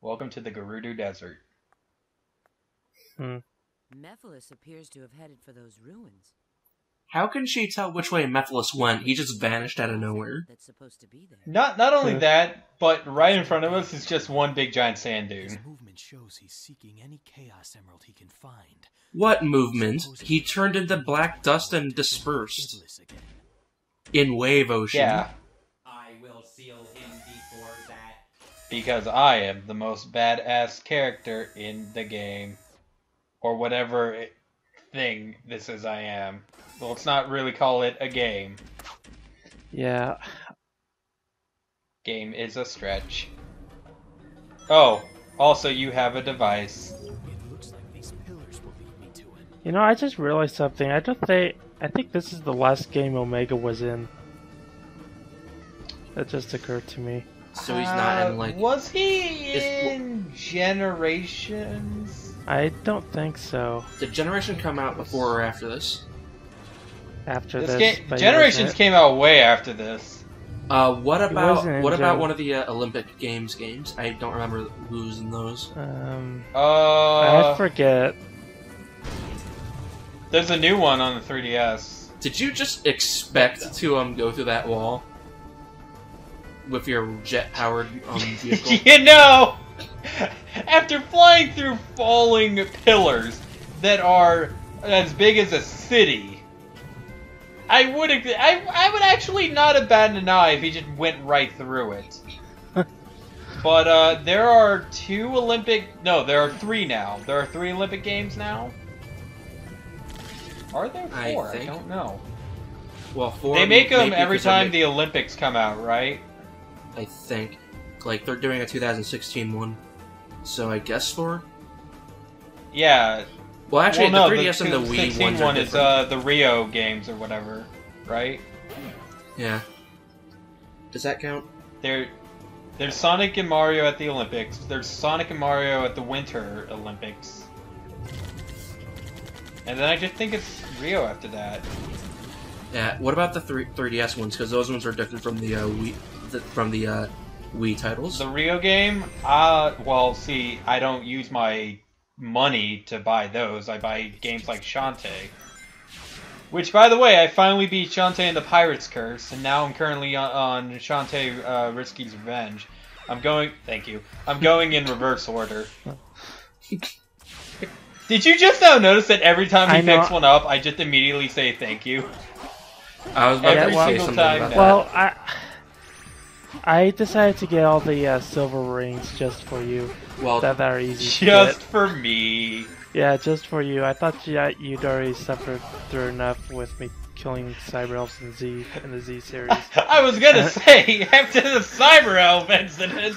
Welcome to the Gerudo Desert. Mephilis appears to have headed for those ruins. How can she tell which way Mephilis went? He just vanished out of nowhere. That's supposed to be there. Not only that, but right in front of us is just one big giant sand dune. His movement shows he's seeking any Chaos Emerald he can find. What movement? He turned into black dust and dispersed. In Wave Ocean. Yeah. I will seal him before that. Because I am the most badass character in the game. Or whatever thing this is I am. Well, let's not really call it a game. Yeah. Game is a stretch. Oh, also you have a device. It looks like these pillars will lead me to it. You know, I just realized something. I think this is the last game Omega was in. That just occurred to me. So he's not in, like... Was he in Generations? I don't think so. Did Generation come out before or after this? After This this, game, but Generations came out way after this. What about wasn't in one of the Olympic games? I don't remember who's in those. I forget. There's a new one on the 3DS. Did you just expect to go through that wall with your jet-powered vehicle? You know, after flying through falling pillars that are as big as a city, I would actually not have batted an eye if he just went right through it. But there are there are 3 now. There are 3 Olympic Games now. Are there 4? I don't know. Well, 4. They make them every time the Olympics come out, right? I think. Like, they're doing a 2016 one. So I guess 4? Yeah. Well, actually, no, the 3DS and the Wii ones one are is different. the Rio games or whatever, right? Yeah. Does that count? There's Sonic and Mario at the Olympics. There's Sonic and Mario at the Winter Olympics. And then I just think it's Rio after that. Yeah. What about the 3DS ones? Because those ones are different from the Wii titles. The Rio game? Well, see, I don't use my money to buy those. I buy games like Shantae. Which, by the way, I finally beat Shantae and the Pirate's Curse, and now I'm currently on Shantae Risky's Revenge. Thank you. I'm going in reverse order. Did you just now notice that every time he picks one up, I just immediately say thank you? I was about to say something about that. Well, I decided to get all the silver rings just for you. Well, that are easy to just get. for me. Yeah, just for you. I thought you'd already suffered through enough with me killing Cyber Elves in the Z series. I was gonna say, after the Cyber Elf incident.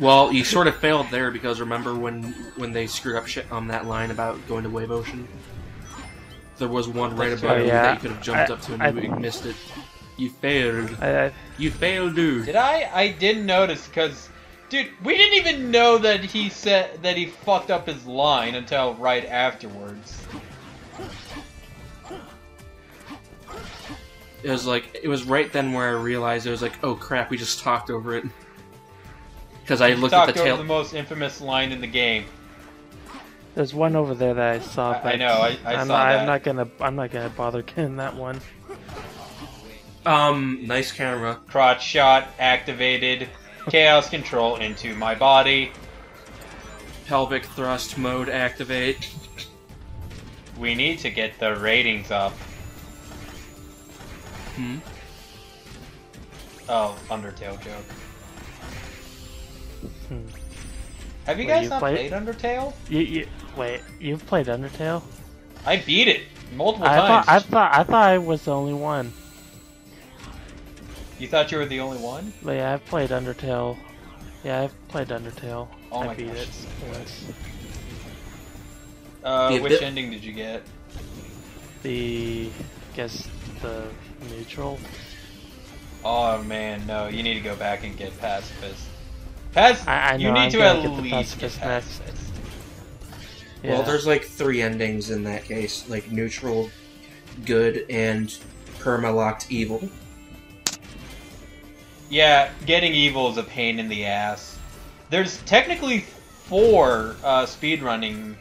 Well, you sort of failed there because remember when they screwed up shit on that line about going to Wave Ocean? There was one right above you that you could have jumped up to and you missed it. You failed. You failed, dude. Did I? I didn't notice because, dude, we didn't even know that he said that he fucked up his line until right afterwards. It was right then where I realized it was like, oh crap, we just talked over it. Because I looked at the tail. Talked over the most infamous line in the game. There's one over there that I saw. I know. I saw that. I'm not gonna bother getting that one. Nice camera. Crotch shot activated. Chaos control into my body. Pelvic thrust mode activate. We need to get the ratings up. Oh, Undertale joke. Have you guys not played Undertale? Wait, you've played Undertale? I beat it multiple times. I thought I was the only one. You thought you were the only one? But yeah, I've played Undertale. Yeah, I've played Undertale. Oh my I beat gosh. it once. Which ending did you get? The neutral. Oh man, no! You need to go back and get pacifist. I know, you need to at least get next. Yeah. Well, there's like 3 endings in that case, like neutral, good, and perma-locked evil. Yeah, getting evil is a pain in the ass. There's technically 4 speedrunning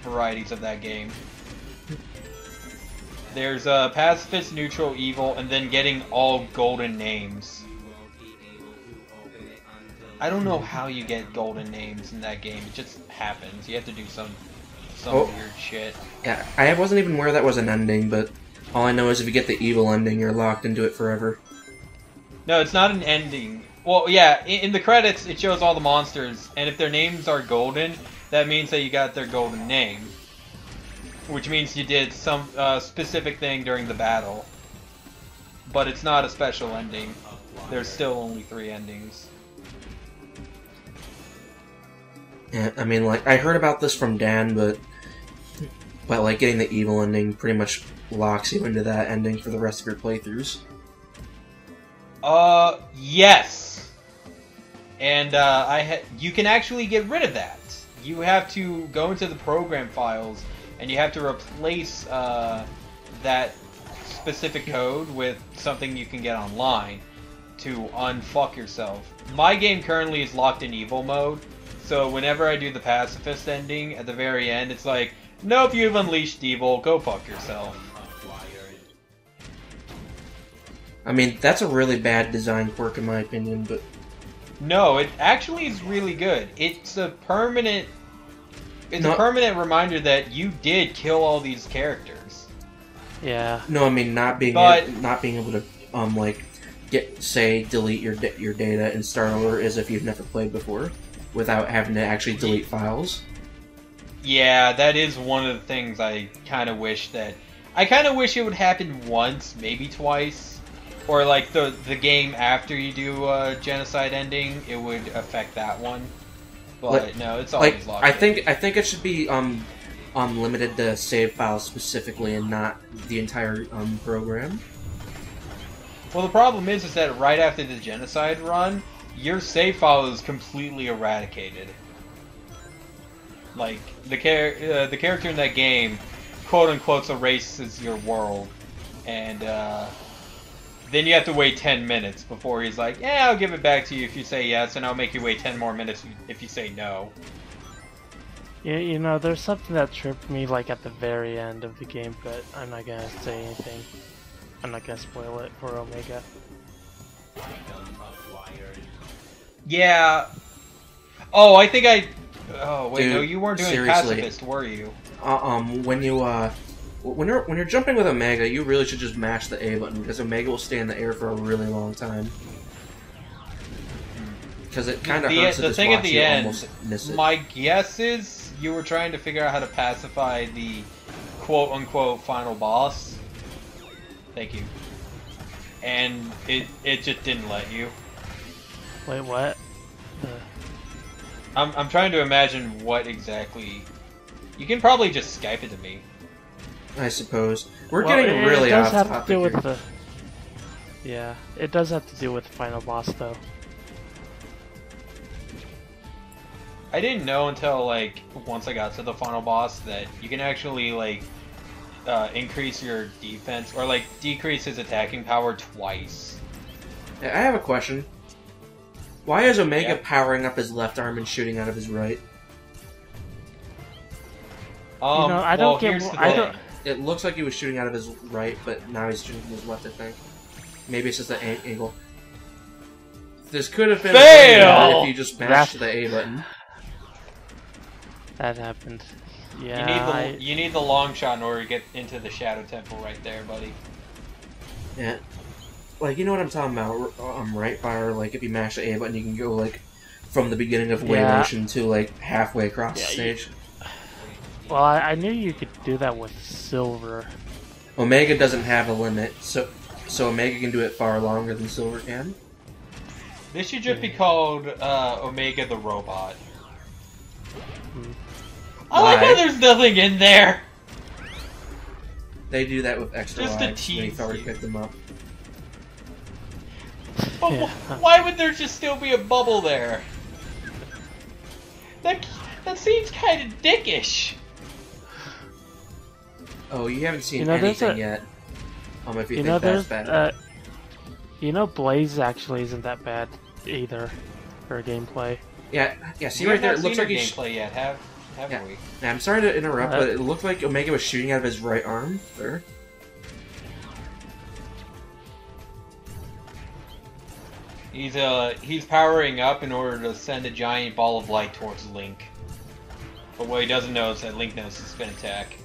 varieties of that game. There's pacifist, neutral, evil, and then getting all golden names. I don't know how you get golden names in that game. It just happens. You have to do some weird shit. Yeah, I wasn't even aware that was an ending, but all I know is if you get the evil ending, you're locked into it forever. No, it's not an ending. Well, yeah, in the credits, it shows all the monsters, and if their names are golden, that means that you got their golden name. Which means you did some specific thing during the battle. But it's not a special ending. There's still only 3 endings. Yeah, I mean, like, I heard about this from Dan, but like, getting the evil ending pretty much locks you into that ending for the rest of your playthroughs. Yes! And, you can actually get rid of that. You have to go into the program files, and you have to replace, that specific code with something you can get online to unfuck yourself. My game currently is locked in evil mode, so whenever I do the pacifist ending, at the very end, it's like, nope, you've unleashed evil, go fuck yourself. I mean, that's a really bad design quirk in my opinion, but... No, it actually is really good. It's a permanent... It's a permanent reminder that you did kill all these characters. Yeah. No, I mean, not being able to, like, delete your data and start over as if you've never played before, without having to actually delete files. Yeah, that is one of the things I kind of wish that... I kind of wish it would happen once, maybe twice. Or, like, the game after you do a genocide ending, it would affect that one. But, no, it's always locked in. I think it should be, limited to save files specifically and not the entire, program. Well, the problem is that right after the genocide run, your save file is completely eradicated. Like, the character in that game, quote-unquote, erases your world. And, then you have to wait 10 minutes before he's like, yeah, I'll give it back to you if you say yes, and I'll make you wait 10 more minutes if you say no. Yeah, you know, there's something that tripped me, like, at the very end of the game, but I'm not gonna say anything. I'm not gonna spoil it for Omega. Yeah. Oh, I think I... Oh, wait, Dude, no, you weren't doing seriously. pacifist, were you? When you're jumping with Omega, you really should just mash the A button, because Omega will stay in the air for a really long time. Because it kind of hurts to just watch you almost miss it. My guess is you were trying to figure out how to pacify the quote-unquote final boss. Thank you. And it just didn't let you. Wait, what? I'm trying to imagine what exactly... You can probably just Skype it to me. I suppose. We're getting really off topic here. Yeah, it does have to do with the final boss, though. I didn't know until, like, once I got to the final boss that you can actually, like, increase your defense, or, like, decrease his attacking power twice. I have a question. Why is Omega powering up his left arm and shooting out of his right? I don't get... It looks like he was shooting out of his right, but now he's shooting from his left, I think. Maybe it's just the angle. This could have been Fail! if you just mashed the A button. That happened. Yeah. You need the long shot in order to get into the Shadow Temple right there, buddy. Yeah. Like, you know what I'm talking about, right, Fire? Like, if you mash the A button, you can go, like, from the beginning of Wave Ocean to, like, halfway across the stage. Well, I knew you could do that with Silver. Omega doesn't have a limit, so Omega can do it far longer than Silver can. This should just be called Omega the Robot. I like how there's nothing in there! They do that with extra just lives to when tease you've already you. picked them up. But why would there just still be a bubble there? That seems kind of dickish. Oh, you haven't seen anything yet. If you think that's bad. You know, Blaze actually isn't that bad either for gameplay. Yeah. See We right there, have it not looks seen like her he's. gameplay yet, have we? Yeah, I'm sorry to interrupt, but it looked like Omega was shooting out of his right arm there. He's powering up in order to send a giant ball of light towards Link. But what he doesn't know is that Link knows his spin attack.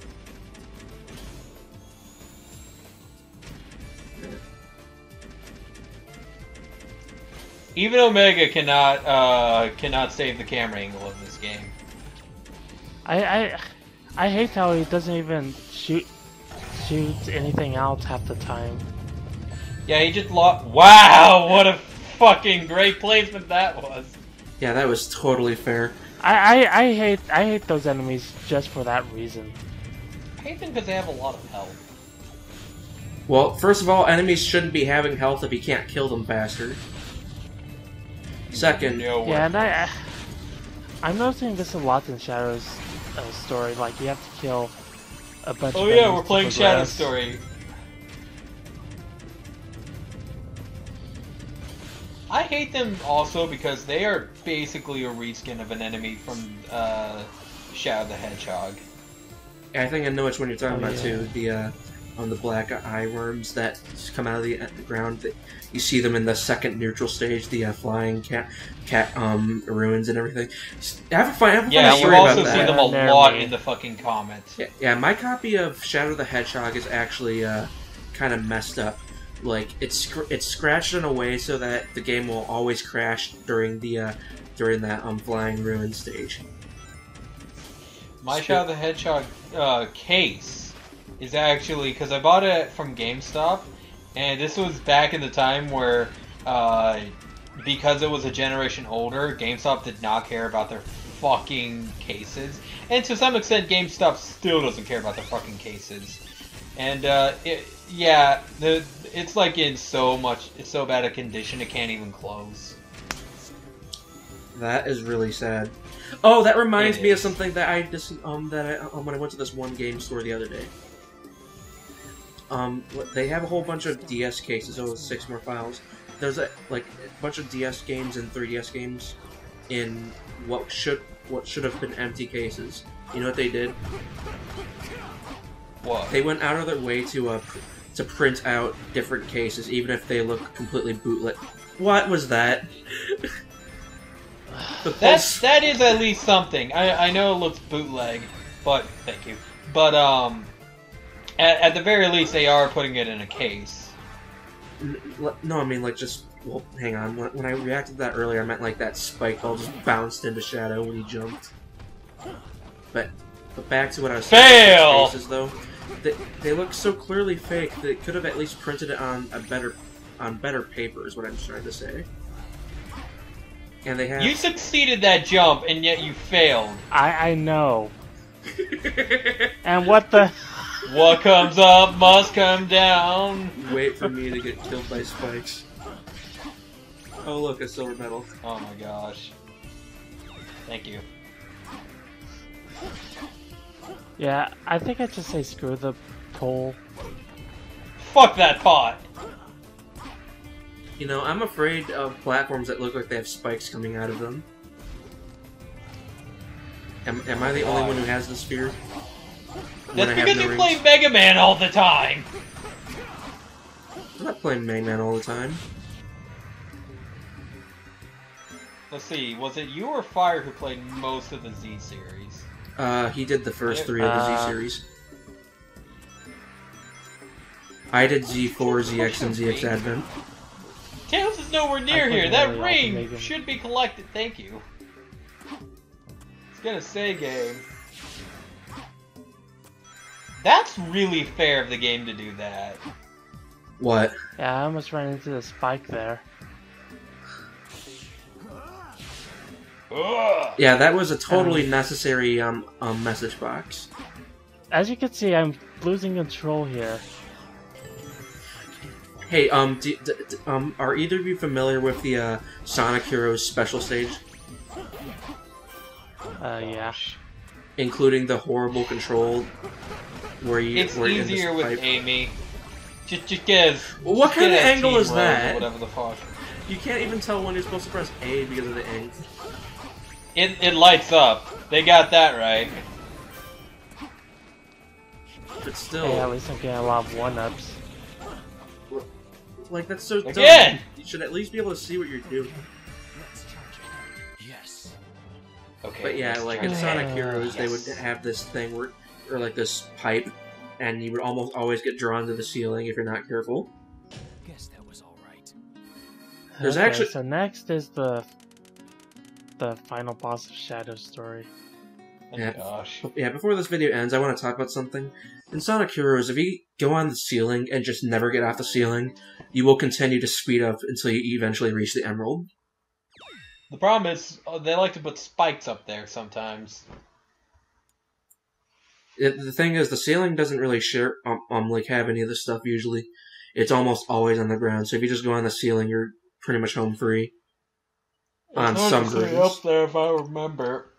Even Omega cannot save the camera angle of this game. I hate how he doesn't even shoot anything else half the time. Yeah, he just lost. Wow, what a fucking great placement that was. Yeah, that was totally fair. I hate those enemies just for that reason. I hate them because they have a lot of health. Well, first of all, enemies shouldn't be having health if you can't kill them faster. Second, yeah, and I'm noticing this a lot in Shadow's story. Like, you have to kill a bunch of Oh yeah, enemies we're to playing Shadow progress. Story. I hate them also because they are basically a reskin of an enemy from Shadow the Hedgehog. I think I know which one you're talking about yeah. too. The black eye worms that come out of the ground. You see them in the second neutral stage, the flying cat ruins and everything. I have a funny Yeah, you story also about see that. them a lot in the fucking comments. Yeah, my copy of Shadow the Hedgehog is actually kind of messed up. Like it's scratched in a way so that the game will always crash during that flying ruin stage. My Shadow the Hedgehog case is actually, because I bought it from GameStop, and this was back in the time where, because it was a generation older, GameStop did not care about their fucking cases. And to some extent, GameStop still doesn't care about their fucking cases. And, it's like it's so bad a condition it can't even close. That is really sad. Oh, that reminds me of something that I just when I went to this one game store the other day. They have a whole bunch of DS cases. Oh, 6 more files. There's a bunch of DS games and 3DS games in what should have been empty cases. You know what they did? What? They went out of their way to print out different cases, even if they look completely bootleg. What was that? That is at least something. I know it looks bootleg, but thank you. But at the very least, they are putting it in a case. No, I mean well, hang on. When I reacted to that earlier, I meant like that spike ball just bounced into Shadow when he jumped. But back to what I was saying. Fail! Cases, though, they look so clearly fake that it could have at least printed it on better paper. Is what I'm trying to say. And they have. You succeeded that jump, and yet you failed. I know. And what the? What comes up must come down. Wait for me to get killed by spikes. Oh look, a silver medal. Oh my gosh. Thank you. Yeah, I think I just say screw the pole. Fuck that pot. You know, I'm afraid of platforms that look like they have spikes coming out of them. Am I the only one who has this fear? That's because you play Mega Man all the time. I'm not playing Mega Man all the time. Let's see, was it you or Fire who played most of the Z series? He did the first 3 of the Z series. I did Z4, ZX, and ZX Advent. Tails is nowhere near here. That ring should be collected. Thank you. It's gonna say game. That's really fair of the game to do that. What? Yeah, I almost ran into the spike there. Ugh. Yeah, that was a totally necessary message box. As you can see, I'm losing control here. Hey, are either of you familiar with the Sonic Heroes special stage? Yeah. Including the horrible control where you. It's easier with Amy. Just get as. What kind of angle is that? Whatever the fuck. You can't even tell when you're supposed to press A because of the ink. It lights up. They got that right. But still. Hey, at least I'm getting a lot of 1-ups. Like, that's so Again! dumb. You should at least be able to see what you're doing. Yes. Okay. But yeah, like in Sonic Heroes, they would have this thing where, or like this pipe, and you would almost always get drawn to the ceiling if you're not careful. Guess that was all right. There's Okay, actually- so next is the final boss of Shadow Story. Oh Yeah. gosh. Yeah, before this video ends, I want to talk about something. In Sonic Heroes, if you go on the ceiling and just never get off the ceiling, you will continue to speed up until you eventually reach the Emerald. The problem is they like to put spikes up there sometimes. The thing is, the ceiling doesn't really share like have any of this stuff usually. It's almost always on the ground, so if you just go on the ceiling, you're pretty much home free. On some versions. up there if I remember.